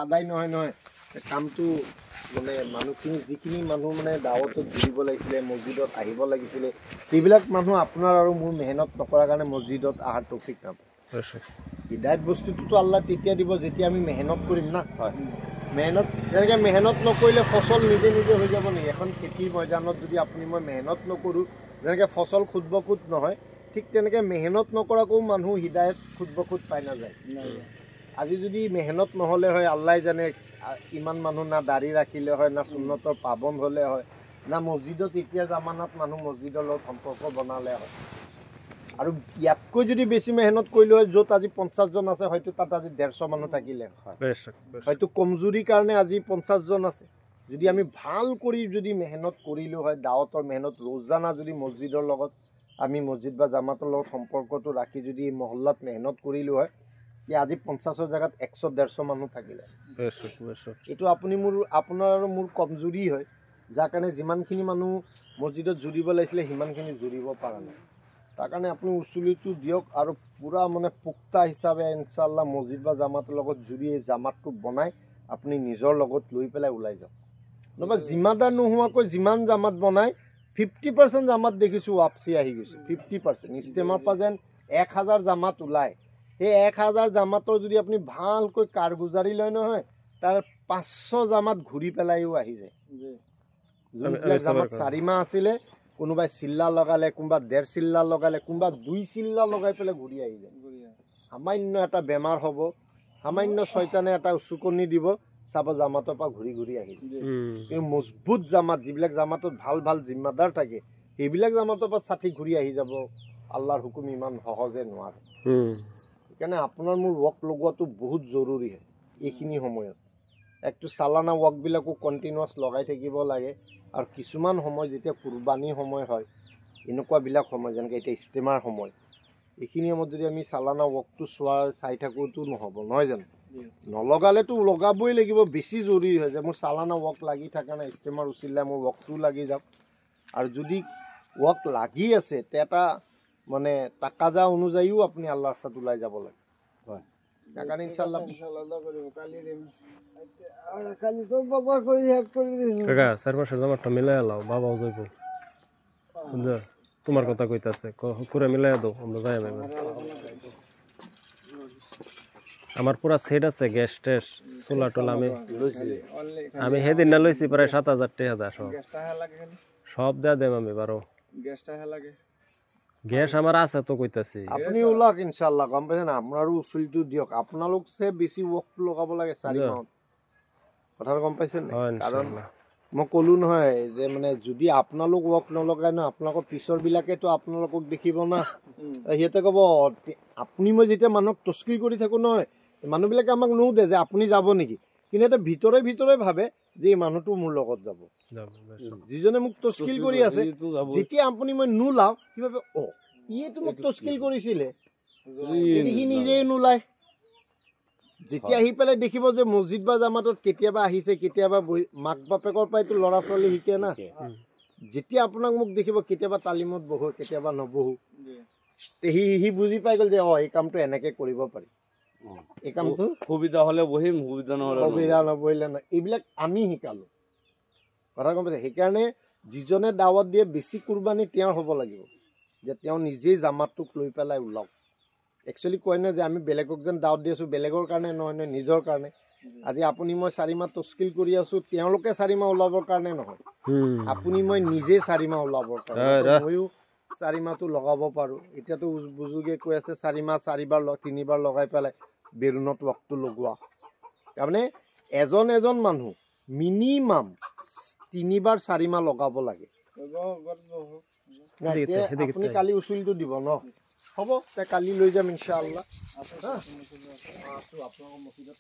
আদায় নহয় কামটো মানে মানুহখিনি যিখিনি মানুহ মানে দাৱতত জুৰিব লাগিছিলে মছজিদত আহিব লাগিছিলে সেইবিলাক মানুহ আপোনাৰ আৰু মোৰ মেহনত নকৰাৰ কাৰণে মছজিদত অহাৰ তৌফিক নাম হিদায়ত বস্তুটোতো আল্লাহ তেতিয়া দিব যেতিয়া আমি মেহনত কৰিম না মেহনত যেনেকৈ মেহনত নকৰিলে ফচল নিজে নিজে হৈ যাব নেকি এখন খেতিৰ ময়দানত যদি আপুনি মই মেহনত নকৰোঁ যেনেকৈ ফচল খুদ বখুদ নহয় ঠিক তেনেকৈ মেহনত নকৰাকৈও মানুহ হিদায়ত খুদ বখুদ পাই নাযায় আজি যদি মেহনত নহ'লে হয় আল্লাহ জানে ইমান মানুহ না দাড়ি ৰাখিলে হয় না সুন্নতৰ পাবন হ'লে হয় না মছজিদত এতিয়া জামানাত মানুহ মছজিদৰ লগত সম্পৰ্ক বনালে হয় আৰু ইয়াতকৈ যদি বেছি মেহনত কৰিলে হয় য'ত আজি 50 জন আছে হয়তো তাত আজি 150 মানুহ থাকিলে হয় হয়তো কমজুৰিৰ কাৰণে আজি 50 জন আছে যদি আমি ভাল কৰি যদি মেহনত কৰিলোঁ হয় দাৱতৰ মেহনত ৰোজানা যদি মছজিদৰ লগত আমি মছজিদ বা জামাতৰ লগত সম্পৰ্কটো ৰাখি যদি মহল্লাত মেহনত কৰিলোঁ হয় আজি 50ৰ জেগাত 100-150 মানুহ থাকিলে এইটো আপুনি মোৰ আপোনাৰ আৰু মোৰ কমজুৰি হয় যাৰ কাৰণে যিমানখিনি মানুহ মছজিদত জুৰিব লাগিছিলে সিমানখিনি জুৰিব পৰা নাই তাৰ কাৰণে আপুনি উচুলিটো দিয়ক আৰু পুৰা মানে পুক্তা হিচাপে ইনশাআল্লাহ মছজিদ বা জামাতৰ লগত জুৰি এই জামাতটো বনাই আপুনি নিজৰ লগত লৈ পেলাই ওলাই যাওক নহ'বা জিম্মাদাৰ নোহোৱাকৈ যিমান জামাত বনাই 50% জামাত দেখিছোঁ ৱাপচি আহি গৈছে 50% ইষ্টেমাৰ পৰা যেন 1000 জামাত ওলায় এই 1000 জামাতৰ যদি আপুনি ভালকৈ কাৰগুজাৰি লয় নহয় তাৰ 500 জামাত ঘূৰি পেলাইও আহি যায় যোনবিলাক জামাত 4 মাহ আছিলে কোনোবাই চিল্লা লগালে কোনোবা 1.5 চিল্লা লগালে কোনোবা 2 চিল্লা লগাই পেলাই ঘূৰি আহি যায় সামান্য এটা বেমাৰ হ'ব সামান্য শয়তানে এটা উচুকনি দিব চাব জামাতৰ পৰা ঘূৰি ঘূৰি আহি কিন্তু মজবুত জামাত যিবিলাক জামাতত ভাল ভাল জিম্মাদাৰ থাকে সেইবিলাক জামাতৰ পৰা ছাতি ঘূৰি আহি যাব আল্লাহৰ হুকুম ইমান সহজে নোৱাৰে সেইকাৰণে আপোনাৰ মোৰ ৱৰ্ক লগোৱাটো বহুত জৰুৰী হয় এইখিনি সময়ত একটো চালানা ৱৰ্কবিলাকো কণ্টিনিউৱাছ লগাই থাকিব লাগে আৰু কিছুমান সময় যেতিয়া কুৰবানী সময় হয় এনেকুৱাবিলাক সময় যেনেকৈ এতিয়া ইষ্টেমাৰ সময় এইখিনি সময়ত যদি আমি চালানা ৱৰ্কটো চাই থাকোঁতো নহ'ব নহয় জানো নলগালেতো লগাবই লাগিব বেছি জৰুৰী হয় যে মোৰ চালানা ৱৰ্ক লাগি থকা নাই ইষ্টেমাৰ উচিলে মোৰ ৱৰ্কটোও লাগি যাওক আৰু যদি ৱৰ্ক লাগি আছে এটা মানে তাকাজা অনুযায়ীও আপুনি আল্লাহ ৰাস্তাত ওলাই যাব লাগে হয় সেইকাৰণে ইনশাআল্লাহ কালি তো বজাৰ কৰি শেষ কৰি দিছো কাকা 4 মাসের জামাটা মিলাই লাও বাবাও যাইব তোমার কথা কইতাছে করে মিলাই দাও আমরা যাই আমার পুরা সেট আছে গ্যাস টেস চুলা টুলা আমি সেদিন না লইছি প্রায় 7000 টাকা দা সব দেয়া দেম আমি 12 গ্যাসটা লাগে গ্যাস আমার আছে তো কইতাছি আপনি ওলাক ইনশাআল্লাহ গম পাইছেন আপনারও উচুলিটো দিয়ক আপোনালোক সে বেছি ৱৰ্কটো লগাব লাগে 4 মাহত কথা গম পাইছেন কাৰণ মই ক'লো নহয় যে মানে যদি আপোনালোক ৱৰ্ক নলগায় ন আপোনালোকৰ পিছৰবিলাকেতো আপোনালোকক দেখিব না সিহঁতে ক'ব আপুনি মই যেতিয়া মানুহক তস্কিল কৰি থাকোঁ নহয় মানুহবিলাকে আমাক নোসোধে যে আপুনি যাব নেকি কিন্তু এটা ভিতৰে ভাবে যে এই মানুহটো মোৰ লগত যাব যিজনে মোক তস্কিল কৰি আছে যেতিয়া আপুনি মই নোলাওঁ কি ভাবে ইয়েতো মোক তস্কিল কৰিছিলে সি নিজেই নোলায় যেতিয়া আহি পেলাই দেখিব যে মছজিদ বা জামাতত কেতিয়াবা আহিছে কেতিয়াবা মাক বাপেকৰ পৰাইতো ল'ৰা ছোৱালী শিকে না যেতিয়া আপোনাক মোক দেখিব কেতিয়াবা তালিমত বহো কেতিয়াবা নবহো সি বুজি পাই গ'ল যে এই কামটো এনেকৈ কৰিব পাৰি এই কামটো সুবিধা হ'লে বহিম সুবিধা নবহিলে নাই এইবিলাক আমি শিকালোঁ কথা গম পাইছে সেইকাৰণে যিজনে দাৱত দিয়ে বেছি কুৰবানী তেওঁ হ'ব লাগিব যে তেওঁ নিজেই জামাতটোক লৈ পেলাই ওলাওক একচুৱেলি কয় নহয় যে আমি বেলেগক যেন দাৱত দি আছোঁ বেলেগৰ কাৰণে নহয় নিজৰ কাৰণে আজি আপুনি মই 4 মাহ তস্কিল কৰি আছোঁ তেওঁলোকে 4 মাহ ওলাবৰ কাৰণে নহয় আপুনি মই নিজে 4 মাহ ওলাবৰ কাৰণে ময়ো 4 মাহটো লগাব পাৰোঁ এতিয়াতো বুজুৰ্গে কৈ আছে 4 মাহ 4বাৰ 3বাৰ লগাই পেলাই বেৰুণত ৱৰ্কটো লগোৱা তাৰমানে এজন মানুহ মিনিমাম 3বাৰ 4 মাহ লগাব লাগে আপুনি কালি উচুলিটো দিব ন হ'ব কালি লৈ যাম ইনশাআল্লাহ আছোঁ আপোনালোকৰ মছজিদত